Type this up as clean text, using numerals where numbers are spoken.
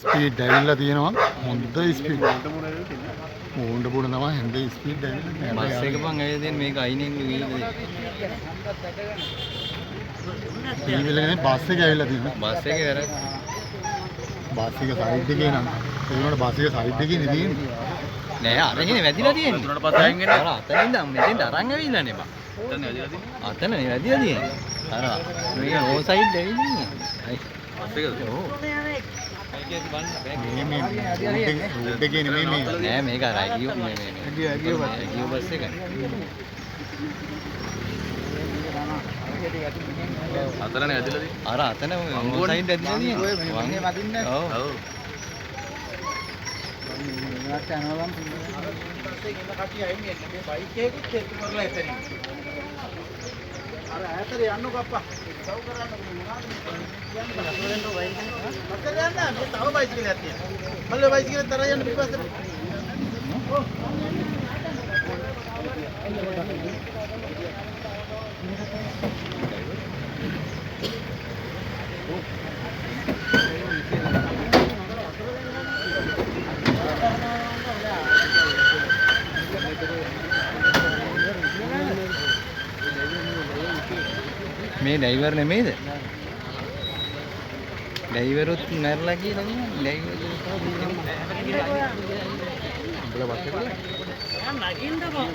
Speed ඇවිල්ලා තියෙනවා. හොඳ ස්පීඩ්. ඕන්ඩ පුඩ තමයි හොඳ ස්පීඩ් ඇවිල්ලා. බස් එක බං ඇවිල්ලා මේක අයිනෙන් වීල්ද. ඊවිලනේ බස් එක ඇවිල්ලා තියෙනවා. බස් එක වැරදි. බස් එක සයිඩ් එකේ නම් ඒ වුණාට බස් එක සයිඩ් එකේ නේ තියෙන්නේ. නෑ අරගෙන වැදිලා තියෙන්නේ. උඩට පස්ස අයින් වෙන. අර අතනින් දැන් මෙතෙන්ට අරන් ඇවිල්ලා නේ බං. අතන වැදිලා තියෙන්නේ. අතන නේ වැදිලා තියෙන්නේ. අර මේක ඕ සයිඩ් ඇවිල්ලා ඉන්නේ. බස් එකද? ඔව්. මේ රෝඩ් එකේ නෙමෙයි මේ. නෑ මේක අර ගියෝ මේ ගියෝ බස් එක. අතනනේ ඇදලා තියෙන්නේ. අර අතන ඕ සයිඩ් ඇදලා තියෙන්නේ. වංගේ වදින්නේ. ඔව්. ඔව්. මේකට යනවා නම් පස්සේ ඉන්න කට්ටිය අයින් වෙන්නේ. මේ බයික් එකකුත් චෙක් කරලා එතනින්. අර ඈතට යන්නකො අප්පා. සව් කරන්න මොනවද කියන්නේ? අතෙන්ට වයින් කරනවා. අතට යන්න මේ තව බයිසිකලයක් තියෙනවා. මල්ලේ බයිසිකලෙන් තරහ යන්න පිටපස්සට. මේ ඩ්‍රයිවර් නෙමෙයිද? ඩ්‍රයිවරුත් මැරලා කියලා කියන්නේ ඩ්‍රයිවර්. උඹලා බස් එකේ නගින්නකෝ.